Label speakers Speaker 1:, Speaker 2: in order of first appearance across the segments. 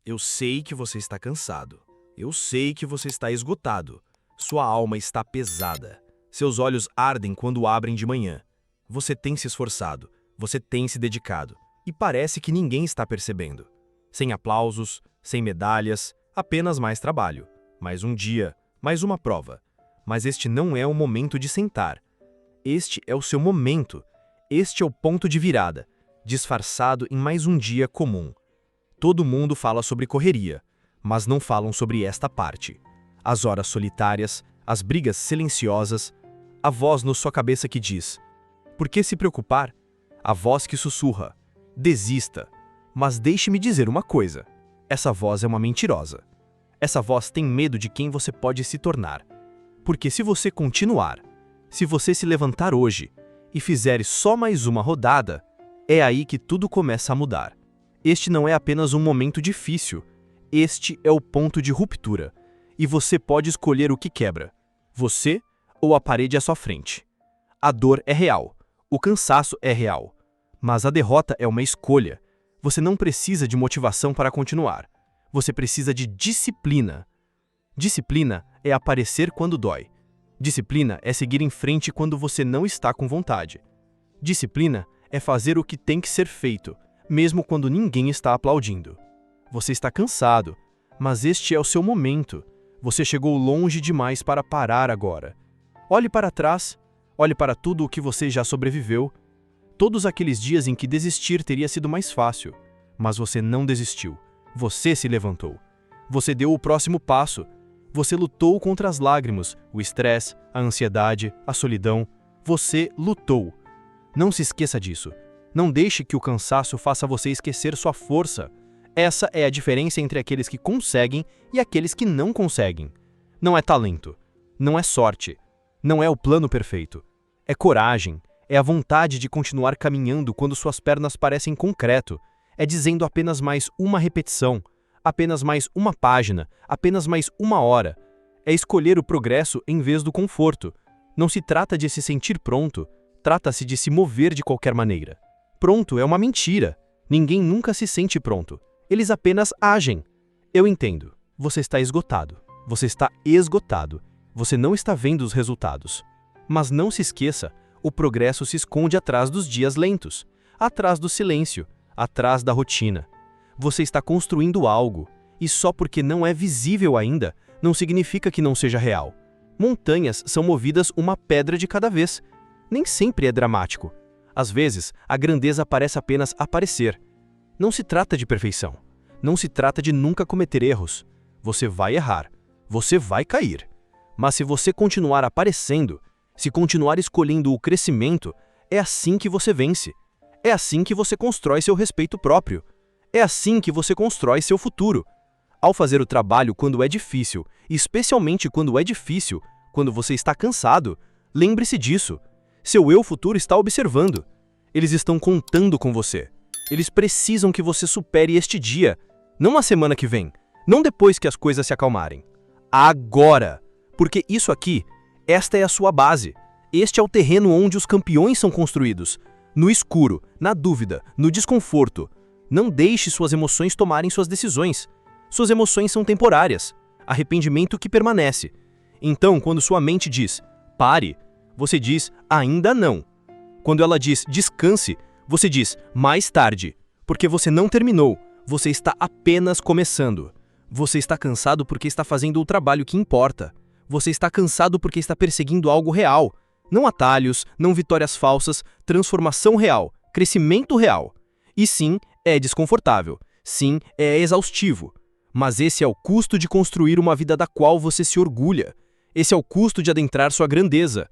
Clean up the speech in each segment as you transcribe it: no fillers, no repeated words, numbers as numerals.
Speaker 1: Eu sei que você está cansado. Eu sei que você está esgotado. Sua alma está pesada. Seus olhos ardem quando abrem de manhã. Você tem se esforçado. Você tem se dedicado. E parece que ninguém está percebendo. Sem aplausos, sem medalhas, apenas mais trabalho. Mais um dia, mais uma prova. Mas este não é o momento de sentar. Este é o seu momento. Este é o ponto de virada, disfarçado em mais um dia comum. Todo mundo fala sobre correria, mas não falam sobre esta parte. As horas solitárias, as brigas silenciosas, a voz na sua cabeça que diz: por que se preocupar? A voz que sussurra: desista. Mas deixe-me dizer uma coisa: essa voz é uma mentirosa. Essa voz tem medo de quem você pode se tornar. Porque se você continuar, se você se levantar hoje e fizer só mais uma rodada, é aí que tudo começa a mudar. Este não é apenas um momento difícil, este é o ponto de ruptura. E você pode escolher o que quebra, você ou a parede à sua frente. A dor é real, o cansaço é real, mas a derrota é uma escolha. Você não precisa de motivação para continuar, você precisa de disciplina. Disciplina é aparecer quando dói. Disciplina é seguir em frente quando você não está com vontade. Disciplina é fazer o que tem que ser feito, mesmo quando ninguém está aplaudindo. Você está cansado, mas este é o seu momento. Você chegou longe demais para parar agora. Olhe para trás, olhe para tudo o que você já sobreviveu. Todos aqueles dias em que desistir teria sido mais fácil. Mas você não desistiu. Você se levantou. Você deu o próximo passo. Você lutou contra as lágrimas, o estresse, a ansiedade, a solidão. Você lutou. Não se esqueça disso. Não deixe que o cansaço faça você esquecer sua força. Essa é a diferença entre aqueles que conseguem e aqueles que não conseguem. Não é talento, não é sorte, não é o plano perfeito. É coragem, é a vontade de continuar caminhando quando suas pernas parecem concreto. É dizendo apenas mais uma repetição, apenas mais uma página, apenas mais uma hora. É escolher o progresso em vez do conforto. Não se trata de se sentir pronto, trata-se de se mover de qualquer maneira. Pronto é uma mentira. Ninguém nunca se sente pronto. Eles apenas agem. Eu entendo. Você está esgotado. Você está esgotado. Você não está vendo os resultados. Mas não se esqueça, o progresso se esconde atrás dos dias lentos, atrás do silêncio, atrás da rotina. Você está construindo algo, e só porque não é visível ainda, não significa que não seja real. Montanhas são movidas uma pedra de cada vez. Nem sempre é dramático. Às vezes, a grandeza parece apenas aparecer. Não se trata de perfeição. Não se trata de nunca cometer erros. Você vai errar. Você vai cair. Mas se você continuar aparecendo, se continuar escolhendo o crescimento, é assim que você vence. É assim que você constrói seu respeito próprio. É assim que você constrói seu futuro. Ao fazer o trabalho quando é difícil, especialmente quando é difícil, quando você está cansado, lembre-se disso. Seu eu futuro está observando. Eles estão contando com você. Eles precisam que você supere este dia, não na semana que vem, não depois que as coisas se acalmarem. Agora! Porque isso aqui, esta é a sua base. Este é o terreno onde os campeões são construídos. No escuro, na dúvida, no desconforto. Não deixe suas emoções tomarem suas decisões. Suas emoções são temporárias. Arrependimento que permanece. Então, quando sua mente diz, pare, você diz, ainda não. Quando ela diz, descanse, você diz, mais tarde. Porque você não terminou. Você está apenas começando. Você está cansado porque está fazendo o trabalho que importa. Você está cansado porque está perseguindo algo real. Não atalhos, não vitórias falsas, transformação real, crescimento real. E sim, é desconfortável. Sim, é exaustivo. Mas esse é o custo de construir uma vida da qual você se orgulha. Esse é o custo de adentrar sua grandeza.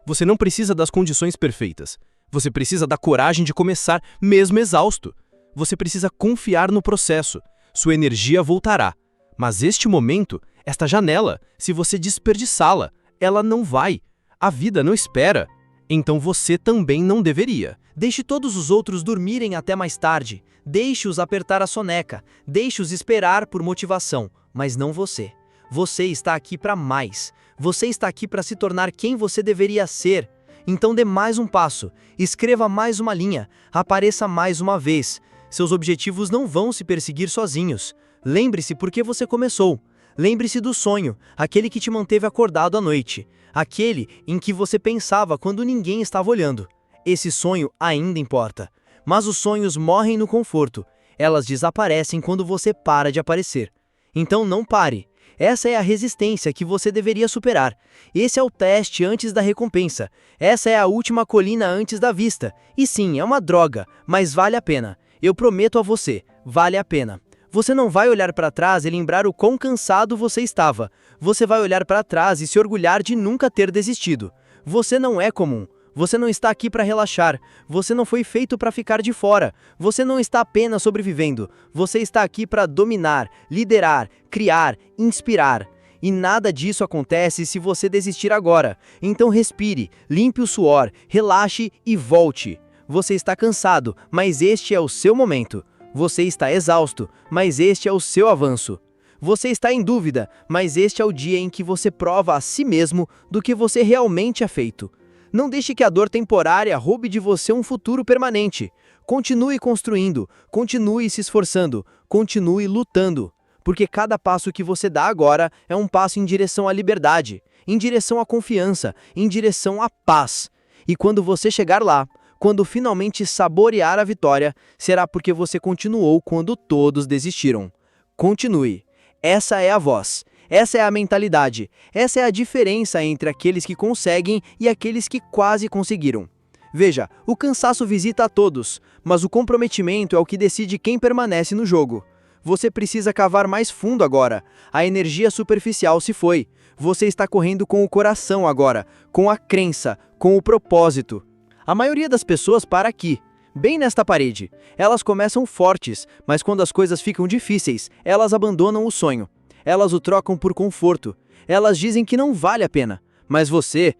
Speaker 1: Você não precisa das condições perfeitas. Você precisa da coragem de começar, mesmo exausto. Você precisa confiar no processo. Sua energia voltará. Mas este momento, esta janela, se você desperdiçá-la, ela não vai. A vida não espera. Então você também não deveria.
Speaker 2: Deixe todos os outros dormirem até mais tarde. Deixe-os apertar a soneca. Deixe-os esperar por motivação. Mas não você. Você está aqui para mais. Você está aqui para se tornar quem você deveria ser. Então dê mais um passo. Escreva mais uma linha. Apareça mais uma vez. Seus objetivos não vão se perseguir sozinhos. Lembre-se por que você começou. Lembre-se do sonho, aquele que te manteve acordado à noite. Aquele em que você pensava quando ninguém estava olhando. Esse sonho ainda importa. Mas os sonhos morrem no conforto. Elas desaparecem quando você para de aparecer. Então não pare. Essa é a resistência que você deveria superar. Esse é o teste antes da recompensa. Essa é a última colina antes da vista. E sim, é uma droga, mas vale a pena. Eu prometo a você, vale a pena. Você não vai olhar para trás e lembrar o quão cansado você estava. Você vai olhar para trás e se orgulhar de nunca ter desistido. Você não é comum. Você não está aqui para relaxar. Você não foi feito para ficar de fora. Você não está apenas sobrevivendo. Você está aqui para dominar, liderar, criar, inspirar. E nada disso acontece se você desistir agora. Então respire, limpe o suor, relaxe e volte. Você está cansado, mas este é o seu momento. Você está exausto, mas este é o seu avanço. Você está em dúvida, mas este é o dia em que você prova a si mesmo do que você realmente é feito. Não deixe que a dor temporária roube de você um futuro permanente. Continue construindo, continue se esforçando, continue lutando. Porque cada passo que você dá agora é um passo em direção à liberdade, em direção à confiança, em direção à paz. E quando você chegar lá, quando finalmente saborear a vitória, será porque você continuou quando todos desistiram. Continue. Essa é a voz. Essa é a mentalidade. Essa é a diferença entre aqueles que conseguem e aqueles que quase conseguiram. Veja, o cansaço visita a todos, mas o comprometimento é o que decide quem permanece no jogo. Você precisa cavar mais fundo agora. A energia superficial se foi. Você está correndo com o coração agora, com a crença, com o propósito. A maioria das pessoas para aqui, bem nesta parede. Elas começam fortes, mas quando as coisas ficam difíceis, elas abandonam o sonho. Elas o trocam por conforto. Elas dizem que não vale a pena. Mas você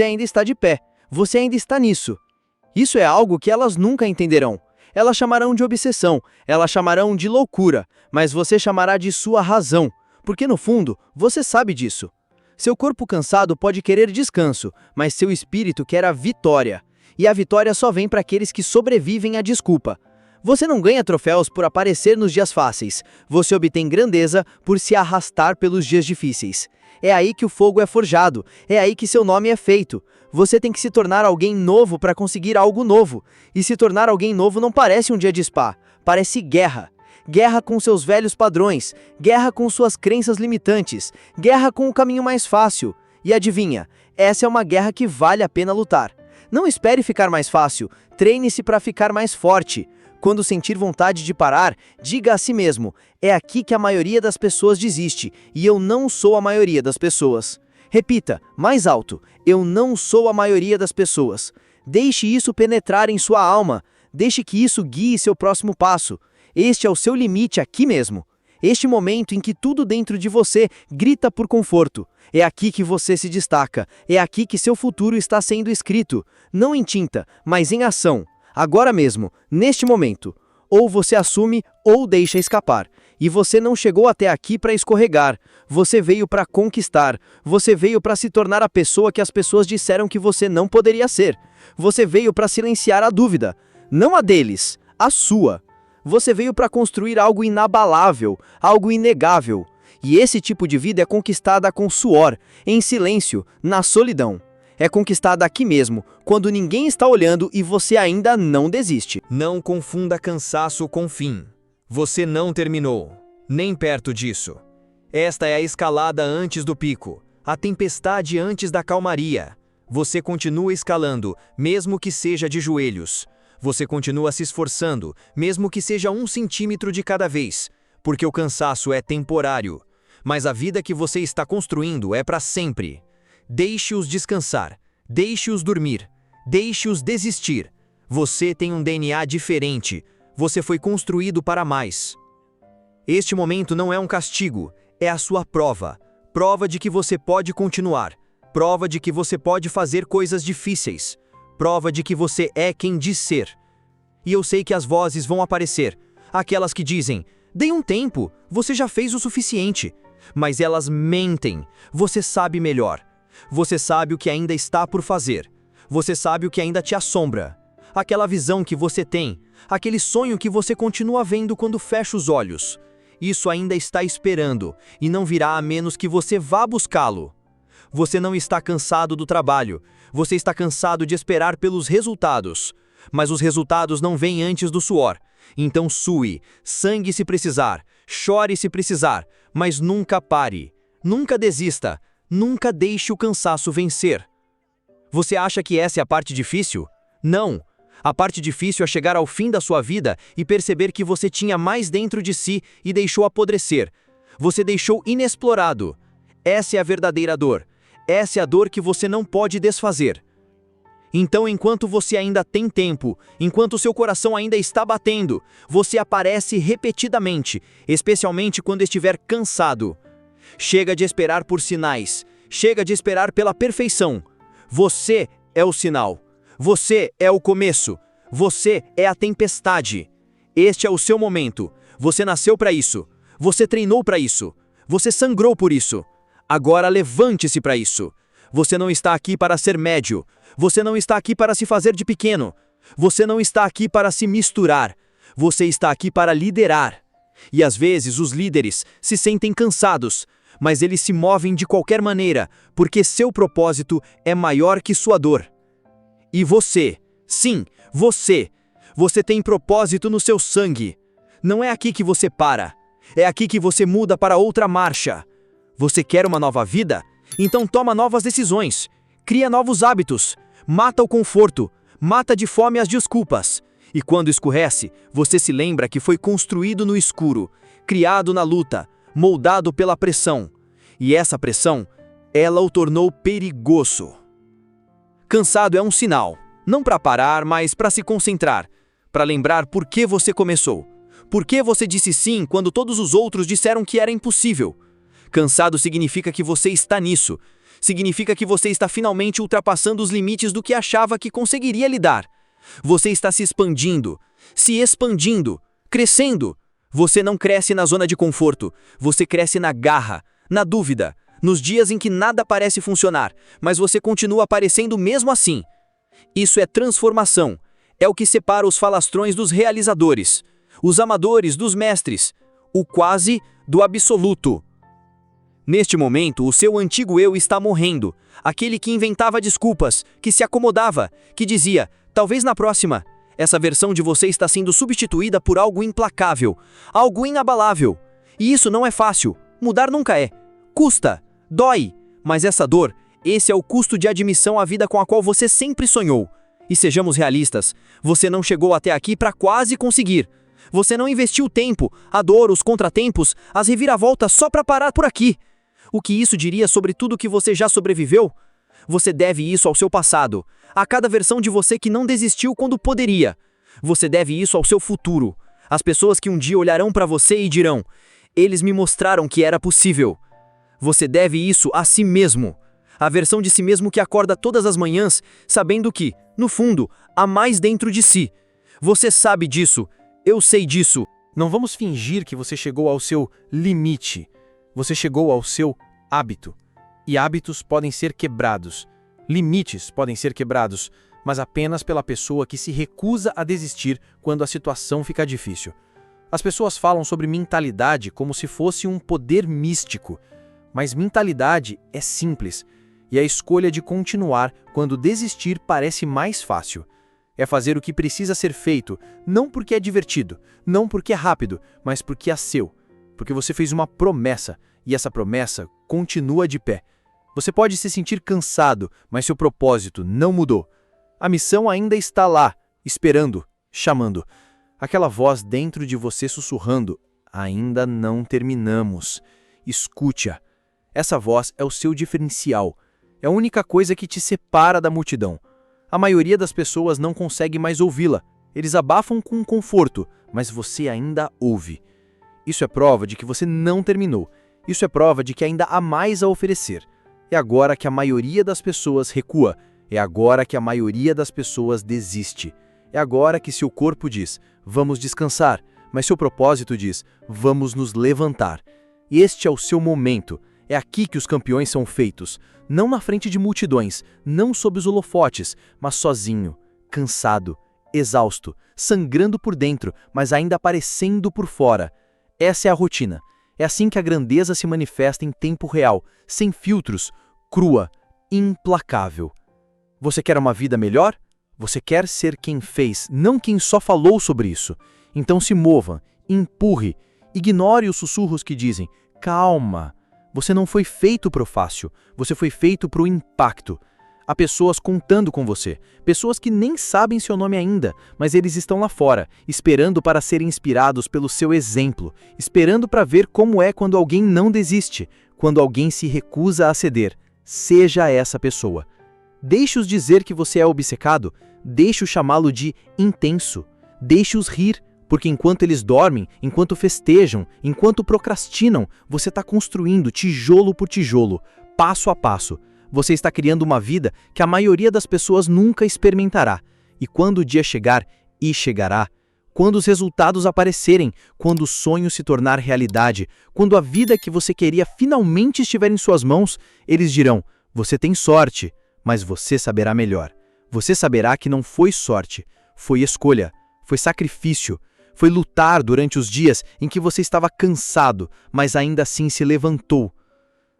Speaker 2: ainda está de pé. Você ainda está nisso. Isso é algo que elas nunca entenderão. Elas chamarão de obsessão, elas chamarão de loucura, mas você chamará de sua razão, porque no fundo, você sabe disso. Seu corpo cansado pode querer descanso, mas seu espírito quer a vitória. E a vitória só vem para aqueles que sobrevivem à desculpa. Você não ganha troféus por aparecer nos dias fáceis. Você obtém grandeza por se arrastar pelos dias difíceis. É aí que o fogo é forjado. É aí que seu nome é feito. Você tem que se tornar alguém novo para conseguir algo novo. E se tornar alguém novo não parece um dia de spa. Parece guerra. Guerra com seus velhos padrões. Guerra com suas crenças limitantes. Guerra com o caminho mais fácil. E adivinha, essa é uma guerra que vale a pena lutar. Não espere ficar mais fácil. Treine-se para ficar mais forte. Quando sentir vontade de parar, diga a si mesmo, é aqui que a maioria das pessoas desiste, e eu não sou a maioria das pessoas. Repita, mais alto, eu não sou a maioria das pessoas. Deixe isso penetrar em sua alma, deixe que isso guie seu próximo passo. Este é o seu limite aqui mesmo. Este momento em que tudo dentro de você grita por conforto. É aqui que você se destaca, é aqui que seu futuro está sendo escrito, não em tinta, mas em ação. Agora mesmo, neste momento, ou você assume ou deixa escapar. E você não chegou até aqui para escorregar, você veio para conquistar, você veio para se tornar a pessoa que as pessoas disseram que você não poderia ser. Você veio para silenciar a dúvida, não a deles, a sua. Você veio para construir algo inabalável, algo inegável. E esse tipo de vida é conquistada com suor, em silêncio, na solidão. É conquistada aqui mesmo, quando ninguém está olhando e você ainda não desiste.
Speaker 1: Não confunda cansaço com fim. Você não terminou, nem perto disso. Esta é a escalada antes do pico, a tempestade antes da calmaria. Você continua escalando, mesmo que seja de joelhos. Você continua se esforçando, mesmo que seja 1 centímetro de cada vez, porque o cansaço é temporário. Mas a vida que você está construindo é para sempre. Deixe-os descansar, deixe-os dormir, deixe-os desistir. Você tem um DNA diferente, você foi construído para mais. Este momento não é um castigo, é a sua prova. Prova de que você pode continuar, prova de que você pode fazer coisas difíceis, prova de que você é quem diz ser. E eu sei que as vozes vão aparecer, aquelas que dizem, dê um tempo, você já fez o suficiente. Mas elas mentem, você sabe melhor. Você sabe o que ainda está por fazer. Você sabe o que ainda te assombra. Aquela visão que você tem, aquele sonho que você continua vendo quando fecha os olhos.
Speaker 2: Isso ainda está esperando, e não virá a menos que você vá buscá-lo. Você não está cansado do trabalho, você está cansado de esperar pelos resultados. Mas os resultados não vêm antes do suor. Então sue, sangue se precisar, chore se precisar, mas nunca pare. Nunca desista, nunca deixe o cansaço vencer. Você acha que essa é a parte difícil? Não. A parte difícil é chegar ao fim da sua vida e perceber que você tinha mais dentro de si e deixou apodrecer. Você deixou inexplorado. Essa é a verdadeira dor. Essa é a dor que você não pode desfazer. Então, enquanto você ainda tem tempo, enquanto seu coração ainda está batendo, você aparece repetidamente, especialmente quando estiver cansado. Chega de esperar por sinais, chega de esperar pela perfeição. Você é o sinal. Você é o começo. Você é a tempestade. Este é o seu momento. Você nasceu para isso. Você treinou para isso. Você sangrou por isso. Agora levante-se para isso. Você não está aqui para ser médio. Você não está aqui para se fazer de pequeno. Você não está aqui para se misturar. Você está aqui para liderar. E às vezes os líderes se sentem cansados, mas eles se movem de qualquer maneira, porque seu propósito é maior que sua dor. E você, sim, você tem propósito no seu sangue. Não é aqui que você para. É aqui que você muda para outra marcha. Você quer uma nova vida? Então toma novas decisões. Cria novos hábitos. Mata o conforto. Mata de fome as desculpas. E quando escurece, você se lembra que foi construído no escuro, criado na luta, moldado pela pressão. E essa pressão, ela o tornou perigoso. Cansado é um sinal, não para parar, mas para se concentrar, para lembrar por que você começou. Por que você disse sim quando todos os outros disseram que era impossível? Cansado significa que você está nisso. Significa que você está finalmente ultrapassando os limites do que achava que conseguiria lidar. Você está se expandindo, crescendo. Você não cresce na zona de conforto, você cresce na garra, na dúvida, nos dias em que nada parece funcionar, mas você continua aparecendo mesmo assim. Isso é transformação, é o que separa os falastrões dos realizadores, os amadores dos mestres, o quase do absoluto. Neste momento, o seu antigo eu está morrendo, aquele que inventava desculpas, que se acomodava, que dizia, talvez na próxima. Essa versão de você está sendo substituída por algo implacável, algo inabalável. E isso não é fácil, mudar nunca é. Custa, dói, mas essa dor, esse é o custo de admissão à vida com a qual você sempre sonhou. E sejamos realistas, você não chegou até aqui para quase conseguir. Você não investiu o tempo, a dor, os contratempos, as reviravoltas só para parar por aqui. O que isso diria sobre tudo que você já sobreviveu? Você deve isso ao seu passado, a cada versão de você que não desistiu quando poderia. Você deve isso ao seu futuro, às pessoas que um dia olharão para você e dirão, eles me mostraram que era possível. Você deve isso a si mesmo, a versão de si mesmo que acorda todas as manhãs, sabendo que, no fundo, há mais dentro de si. Você sabe disso, eu sei disso.
Speaker 3: Não vamos fingir que você chegou ao seu limite. Você chegou ao seu hábito. E hábitos podem ser quebrados. Limites podem ser quebrados, mas apenas pela pessoa que se recusa a desistir quando a situação fica difícil. As pessoas falam sobre mentalidade como se fosse um poder místico, mas mentalidade é simples, e a escolha de continuar quando desistir parece mais fácil. É fazer o que precisa ser feito, não porque é divertido, não porque é rápido, mas porque é seu. Porque você fez uma promessa, e essa promessa continua de pé. Você pode se sentir cansado, mas seu propósito não mudou. A missão ainda está lá, esperando, chamando. Aquela voz dentro de você sussurrando, ainda não terminamos. Escute-a. Essa voz é o seu diferencial. É a única coisa que te separa da multidão. A maioria das pessoas não consegue mais ouvi-la. Eles abafam com conforto, mas você ainda ouve. Isso é prova de que você não terminou. Isso é prova de que ainda há mais a oferecer. É agora que a maioria das pessoas recua. É agora que a maioria das pessoas desiste. É agora que seu corpo diz, vamos descansar, mas seu propósito diz, vamos nos levantar. Este é o seu momento. É aqui que os campeões são feitos. Não na frente de multidões, não sob os holofotes, mas sozinho, cansado, exausto, sangrando por dentro, mas ainda aparecendo por fora. Essa é a rotina. É assim que a grandeza se manifesta em tempo real, sem filtros, crua, implacável. Você quer uma vida melhor? Você quer ser quem fez, não quem só falou sobre isso. Então se mova, empurre, ignore os sussurros que dizem: calma, você não foi feito para o fácil, você foi feito para o impacto. Há pessoas contando com você, pessoas que nem sabem seu nome ainda, mas eles estão lá fora, esperando para serem inspirados pelo seu exemplo, esperando para ver como é quando alguém não desiste, quando alguém se recusa a ceder. Seja essa pessoa. Deixe-os dizer que você é obcecado, deixe-os chamá-lo de intenso, deixe-os rir, porque enquanto eles dormem, enquanto festejam, enquanto procrastinam, você está construindo tijolo por tijolo, passo a passo. Você está criando uma vida que a maioria das pessoas nunca experimentará. E quando o dia chegar, e chegará, quando os resultados aparecerem, quando o sonho se tornar realidade, quando a vida que você queria finalmente estiver em suas mãos, eles dirão: você tem sorte, mas você saberá melhor. Você saberá que não foi sorte, foi escolha, foi sacrifício, foi lutar durante os dias em que você estava cansado, mas ainda assim se levantou.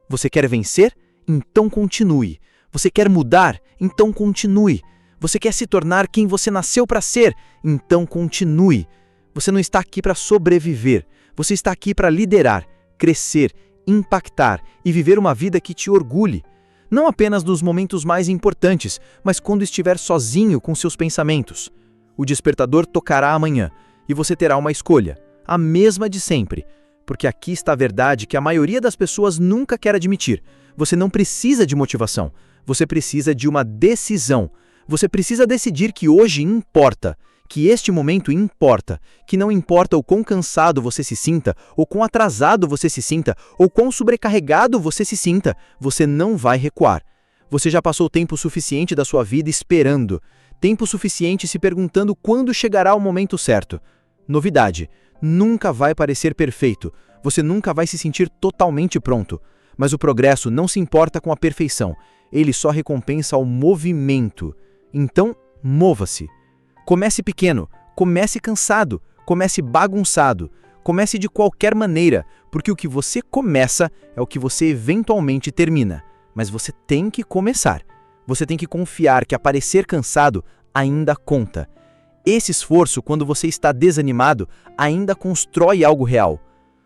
Speaker 3: Você quer vencer? Então continue. Você quer mudar? Então continue. Você quer se tornar quem você nasceu para ser? Então continue. Você não está aqui para sobreviver. Você está aqui para liderar, crescer, impactar e viver uma vida que te orgulhe. Não apenas nos momentos mais importantes, mas quando estiver sozinho com seus pensamentos. O despertador tocará amanhã e você terá uma escolha, a mesma de sempre. Porque aqui está a verdade que a maioria das pessoas nunca quer admitir. Você não precisa de motivação, você precisa de uma decisão. Você precisa decidir que hoje importa, que este momento importa, que não importa o quão cansado você se sinta, ou quão atrasado você se sinta, ou quão sobrecarregado você se sinta, você não vai recuar. Você já passou tempo suficiente da sua vida esperando, tempo suficiente se perguntando quando chegará o momento certo. Novidade: nunca vai parecer perfeito, você nunca vai se sentir totalmente pronto. Mas o progresso não se importa com a perfeição, ele só recompensa o movimento. Então, mova-se. Comece pequeno, comece cansado, comece bagunçado, comece de qualquer maneira, porque o que você começa é o que você eventualmente termina. Mas você tem que começar. Você tem que confiar que aparecer cansado ainda conta. Esse esforço, quando você está desanimado, ainda constrói algo real.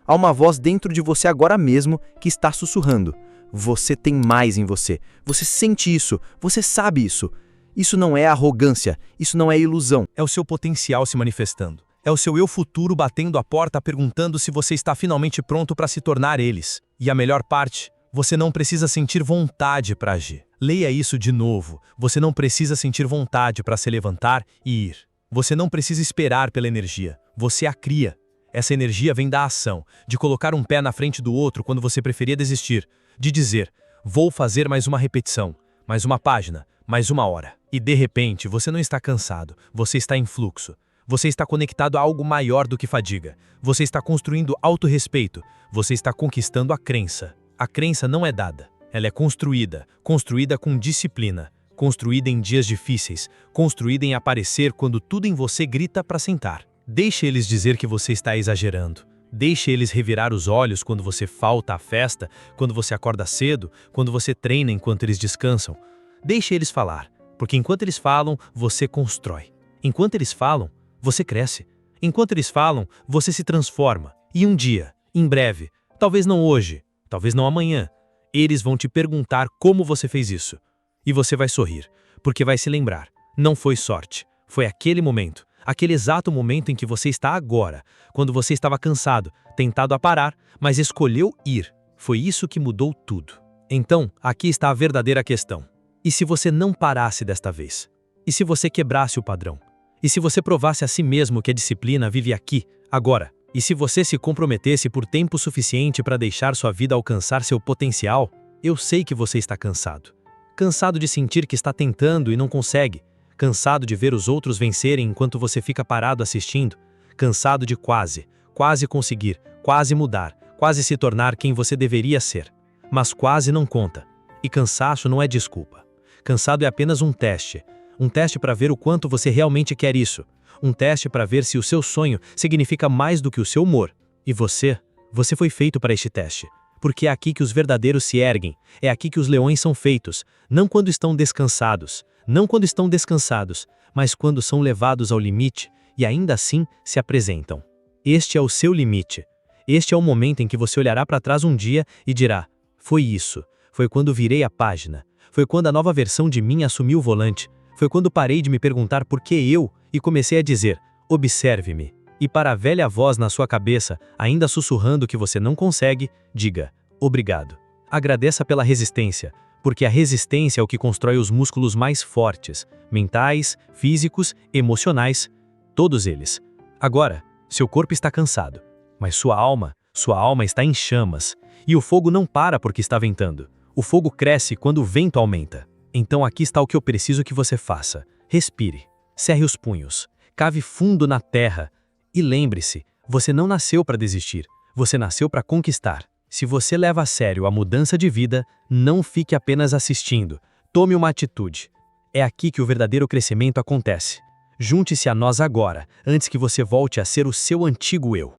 Speaker 3: Há uma voz dentro de você agora mesmo que está sussurrando. Você tem mais em você. Você sente isso. Você sabe isso. Isso não é arrogância. Isso não é ilusão.
Speaker 1: É o seu potencial se manifestando. É o seu eu futuro batendo a porta perguntando se você está finalmente pronto para se tornar eles. E a melhor parte, você não precisa sentir vontade para agir. Leia isso de novo. Você não precisa sentir vontade para se levantar e ir. Você não precisa esperar pela energia. Você a cria. Essa energia vem da ação, de colocar um pé na frente do outro quando você preferia desistir, de dizer: vou fazer mais uma repetição, mais uma página, mais uma hora. E de repente, você não está cansado, você está em fluxo. Você está conectado a algo maior do que fadiga. Você está construindo autorrespeito. Você está conquistando a crença. A crença não é dada, ela é construída, construída com disciplina, construída em dias difíceis, construída em aparecer quando tudo em você grita para sentar. Deixe eles dizer que você está exagerando. Deixe eles revirar os olhos quando você falta à festa, quando você acorda cedo, quando você treina enquanto eles descansam. Deixe eles falar, porque enquanto eles falam, você constrói. Enquanto eles falam, você cresce. Enquanto eles falam, você se transforma. E um dia, em breve, talvez não hoje, talvez não amanhã, eles vão te perguntar como você fez isso. E você vai sorrir, porque vai se lembrar. Não foi sorte, foi aquele momento. Aquele exato momento em que você está agora, quando você estava cansado, tentado a parar, mas escolheu ir. Foi isso que mudou tudo. Então, aqui está a verdadeira questão. E se você não parasse desta vez? E se você quebrasse o padrão? E se você provasse a si mesmo que a disciplina vive aqui, agora? E se você se comprometesse por tempo suficiente para deixar sua vida alcançar seu potencial? Eu sei que você está cansado. Cansado de sentir que está tentando e não consegue. Cansado de ver os outros vencerem enquanto você fica parado assistindo. Cansado de quase conseguir, quase mudar, quase se tornar quem você deveria ser. Mas quase não conta. E cansaço não é desculpa. Cansado é apenas um teste. Um teste para ver o quanto você realmente quer isso. Um teste para ver se o seu sonho significa mais do que o seu humor.
Speaker 4: E você? Você foi feito para este teste. Porque é aqui que os verdadeiros se erguem, é aqui que os leões são feitos, não quando estão descansados, mas quando são levados ao limite e ainda assim se apresentam. Este é o seu limite. Este é o momento em que você olhará para trás um dia e dirá: foi isso, foi quando virei a página, foi quando a nova versão de mim assumiu o volante, foi quando parei de me perguntar por que eu e comecei a dizer: observe-me. E para a velha voz na sua cabeça, ainda sussurrando que você não consegue, diga: obrigado. Agradeça pela resistência, porque a resistência é o que constrói os músculos mais fortes, mentais, físicos, emocionais, todos eles. Agora, seu corpo está cansado, mas sua alma está em chamas, e o fogo não para porque está ventando. O fogo cresce quando o vento aumenta. Então aqui está o que eu preciso que você faça. Respire, cerre os punhos, cave fundo na terra, e lembre-se, você não nasceu para desistir, você nasceu para conquistar. Se você leva a sério a mudança de vida, não fique apenas assistindo, tome uma atitude. É aqui que o verdadeiro crescimento acontece. Junte-se a nós agora, antes que você volte a ser o seu antigo eu.